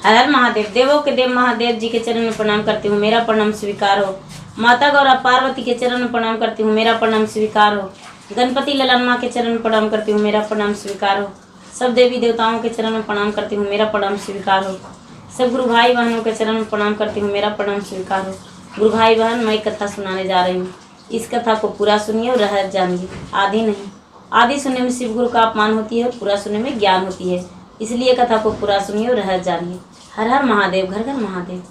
हर हर महादेव। देवों के देव महादेव जी के चरण में प्रणाम करती हूँ, मेरा प्रणाम स्वीकार हो। माता गौरा पार्वती के चरण में प्रणाम करती हूँ, मेरा प्रणाम स्वीकार हो। गणपति ललन माँ के चरण में प्रणाम करती हूँ, मेरा प्रणाम स्वीकार हो। सब देवी देवताओं के चरण में प्रणाम करती हूँ, मेरा प्रणाम स्वीकार हो। सब गुरु भाई बहनों के चरण में प्रणाम करती हूँ, मेरा प्रणाम स्वीकार हो। गुरु भाई बहन, मैं कथा सुनाने जा रही हूँ, इस कथा को पूरा सुनिए और रहस्य जानिए, आधी नहीं। आधी सुनने में शिव गुरु का अपमान होती है और पूरा सुनने में ज्ञान होती है, इसलिए कथा को पूरा सुनिए और रहस्य जानिए। हर हर महादेव, घर घर महादेव।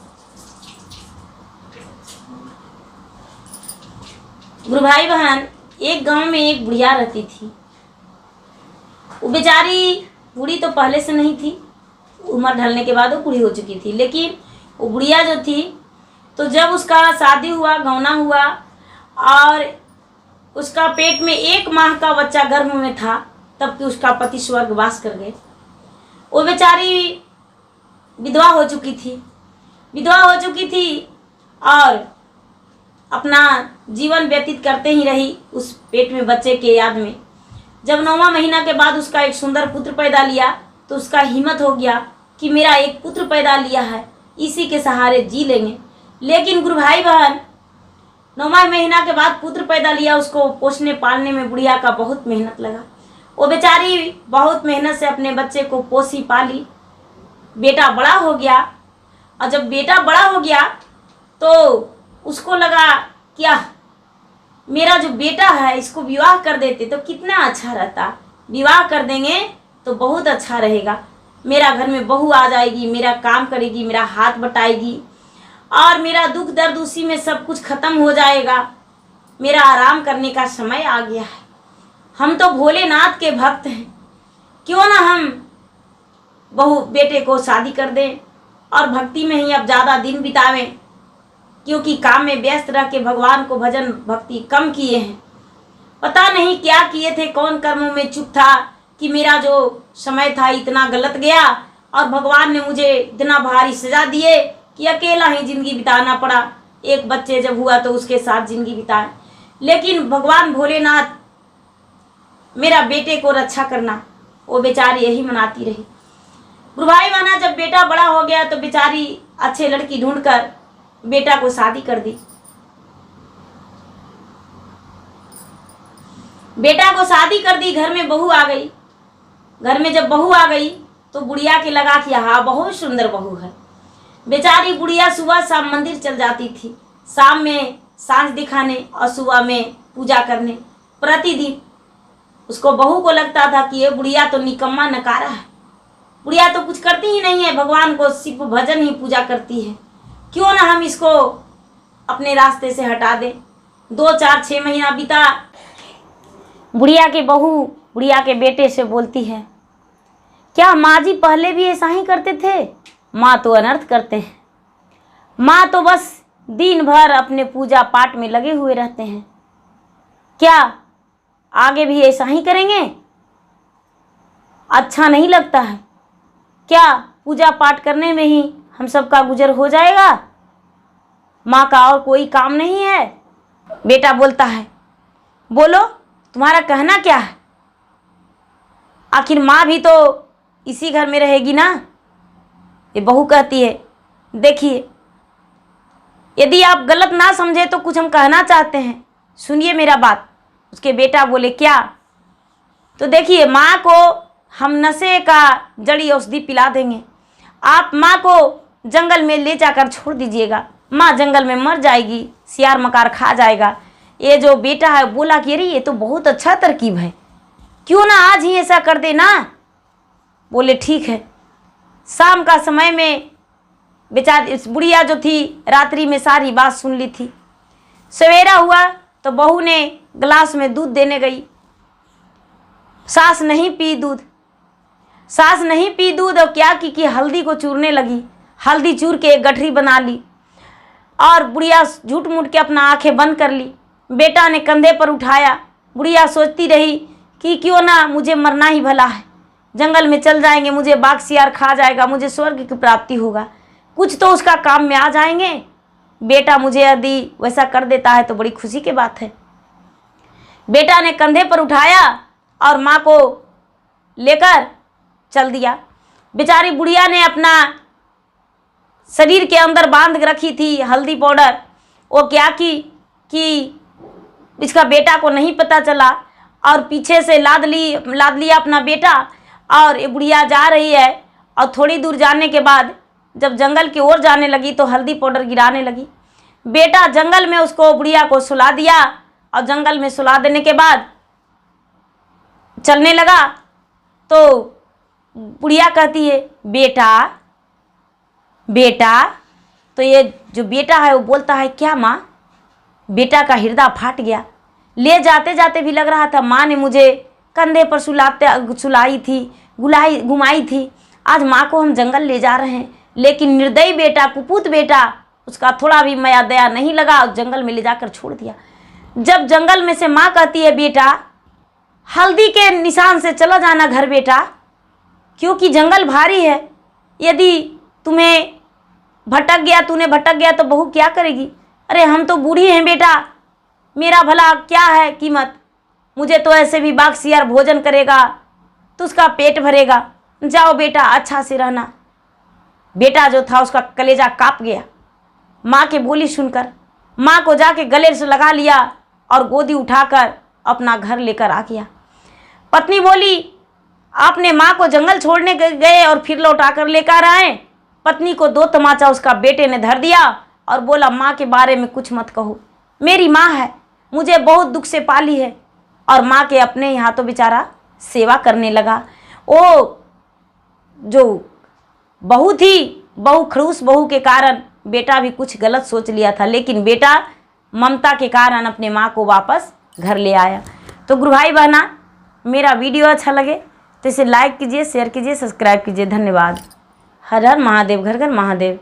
गुरु भाई बहन, एक गांव में एक बुढ़िया रहती थी। वो बेचारी बूढ़ी तो पहले से नहीं थी, उम्र ढलने के बाद वो बूढ़ी हो चुकी थी, लेकिन वो बुढ़िया जो थी, तो जब उसका शादी हुआ, गौना हुआ और उसका पेट में 1 माह का बच्चा गर्भ में था, तब कि उसका पति स्वर्गवास कर गए। वो बेचारी विधवा हो चुकी थी और अपना जीवन व्यतीत करते ही रही उस पेट में बच्चे के याद में। जब 9वां महीना के बाद उसका एक सुंदर पुत्र पैदा लिया, तो उसका हिम्मत हो गया कि मेरा एक पुत्र पैदा लिया है, इसी के सहारे जी लेंगे। लेकिन गुरु भाई बहन, 9वां महीना के बाद पुत्र पैदा लिया, उसको पोसने पालने में बुढ़िया का बहुत मेहनत लगा। वो बेचारी बहुत मेहनत से अपने बच्चे को पोसी पाली। बेटा बड़ा हो गया, और जब बेटा बड़ा हो गया तो उसको लगा क्या मेरा जो बेटा है इसको विवाह कर देते तो कितना अच्छा रहता, विवाह कर देंगे तो बहुत अच्छा रहेगा, मेरा घर में बहू आ जाएगी, मेरा काम करेगी, मेरा हाथ बटाएगी और मेरा दुख दर्द उसी में सब कुछ खत्म हो जाएगा, मेरा आराम करने का समय आ गया है। हम तो भोलेनाथ के भक्त हैं, क्यों ना हम बहू बेटे को शादी कर दें और भक्ति में ही अब ज़्यादा दिन बितावें, क्योंकि काम में व्यस्त रह के भगवान को भजन भक्ति कम किए हैं। पता नहीं क्या किए थे, कौन कर्मों में चुप था कि मेरा जो समय था इतना गलत गया और भगवान ने मुझे इतना भारी सजा दिए कि अकेला ही जिंदगी बिताना पड़ा। एक बच्चे जब हुआ तो उसके साथ जिंदगी बिताए, लेकिन भगवान भोलेनाथ मेरा बेटे को रक्षा करना, वो बेचारी यही मनाती रही। गुरु भाई बहना, जब बेटा बड़ा हो गया तो बेचारी अच्छे लड़की ढूंढकर बेटा को शादी कर दी। बेटा को शादी कर दी, घर में बहू आ गई। घर में जब बहू आ गई तो बुढ़िया के लगा कि हाँ बहुत सुंदर बहू है। बेचारी बुढ़िया सुबह शाम मंदिर चल जाती थी, शाम में सांझ दिखाने और सुबह में पूजा करने। प्रतिदिन उसको बहू को लगता था कि ये बुढ़िया तो निकम्मा नकारा है, बुढ़िया तो कुछ करती ही नहीं है, भगवान को सिर्फ भजन ही पूजा करती है, क्यों ना हम इसको अपने रास्ते से हटा दें। 2, 4, 6 महीना बीता। बुढ़िया की बहू बुढ़िया के बेटे से बोलती है, क्या माँ जी पहले भी ऐसा ही करते थे? माँ तो अनर्थ करते हैं, माँ तो बस दिन भर अपने पूजा पाठ में लगे हुए रहते हैं, क्या आगे भी ऐसा ही करेंगे? अच्छा नहीं लगता है क्या? पूजा पाठ करने में ही हम सबका गुजर हो जाएगा, माँ का और कोई काम नहीं है? बेटा बोलता है, बोलो तुम्हारा कहना क्या है? आखिर माँ भी तो इसी घर में रहेगी ना। ये बहू कहती है, देखिए यदि आप गलत ना समझे तो कुछ हम कहना चाहते हैं, सुनिए मेरा बात। उसके बेटा बोले, क्या? तो देखिए, माँ को हम नशे का जड़ी औषधि पिला देंगे, आप माँ को जंगल में ले जाकर छोड़ दीजिएगा, माँ जंगल में मर जाएगी, सियार मकार खा जाएगा। ये जो बेटा है बोला कि अरे ये तो बहुत अच्छा तरकीब है, क्यों ना आज ही ऐसा कर देना। बोले ठीक है। शाम का समय में बेचारी बुढ़िया जो थी रात्रि में सारी बात सुन ली थी। सवेरा हुआ तो बहू ने गिलास में दूध देने गई, सास नहीं पी दूध और क्या की हल्दी को चूरने लगी। हल्दी चूर के एक गठरी बना ली और बुढ़िया झूठ मूठ के अपना आंखें बंद कर ली। बेटा ने कंधे पर उठाया। बुढ़िया सोचती रही कि क्यों ना मुझे मरना ही भला है, जंगल में चल जाएंगे, मुझे बाघ सियार खा जाएगा, मुझे स्वर्ग की प्राप्ति होगा, कुछ तो उसका काम में आ जाएंगे। बेटा मुझे यदि वैसा कर देता है तो बड़ी खुशी की बात है। बेटा ने कंधे पर उठाया और माँ को लेकर चल दिया। बेचारी बुढ़िया ने अपना शरीर के अंदर बांध के रखी थी हल्दी पाउडर। वो क्या की कि इसका बेटा को नहीं पता चला और पीछे से लाद लिया अपना बेटा। और ये बुढ़िया जा रही है और थोड़ी दूर जाने के बाद जब जंगल की ओर जाने लगी तो हल्दी पाउडर गिराने लगी। बेटा जंगल में उसको बुढ़िया को सुला दिया और जंगल में सुला देने के बाद चलने लगा तो बुढ़िया कहती है बेटा बेटा। तो ये जो बेटा है वो बोलता है क्या माँ। बेटा का हृदय फाट गया। ले जाते जाते भी लग रहा था माँ ने मुझे कंधे पर सुलाई थी घुमाई थी। आज माँ को हम जंगल ले जा रहे हैं, लेकिन निर्दयी बेटा कुपूत बेटा उसका थोड़ा भी माया दया नहीं लगा और जंगल में ले जाकर छोड़ दिया। जब जंगल में से माँ कहती है बेटा हल्दी के निशान से चला जाना घर बेटा, क्योंकि जंगल भारी है। यदि तूने भटक गया तो बहू क्या करेगी। अरे हम तो बूढ़ी हैं बेटा, मेरा भला क्या है कीमत। मुझे तो ऐसे भी बाघ सियार भोजन करेगा तो उसका पेट भरेगा। जाओ बेटा अच्छा से रहना। बेटा जो था उसका कलेजा कांप गया माँ के बोली सुनकर। माँ को जाके गले से लगा लिया और गोदी उठाकर अपना घर लेकर आ गया। पत्नी बोली आपने माँ को जंगल छोड़ने गए और फिर लौटा कर लेकर आए। पत्नी को 2 तमाचा उसका बेटे ने धर दिया और बोला माँ के बारे में कुछ मत कहो, मेरी माँ है, मुझे बहुत दुख से पाली है। और माँ के अपने यहाँ तो बेचारा सेवा करने लगा। वो जो बहू थी, बहू खड़ूस बहू के कारण बेटा भी कुछ गलत सोच लिया था, लेकिन बेटा ममता के कारण अपने माँ को वापस घर ले आया। तो गुरु भाई बहना मेरा वीडियो अच्छा लगे तो इसे लाइक कीजिए, शेयर कीजिए, सब्सक्राइब कीजिए। धन्यवाद। हर हर महादेव, घर घर महादेव।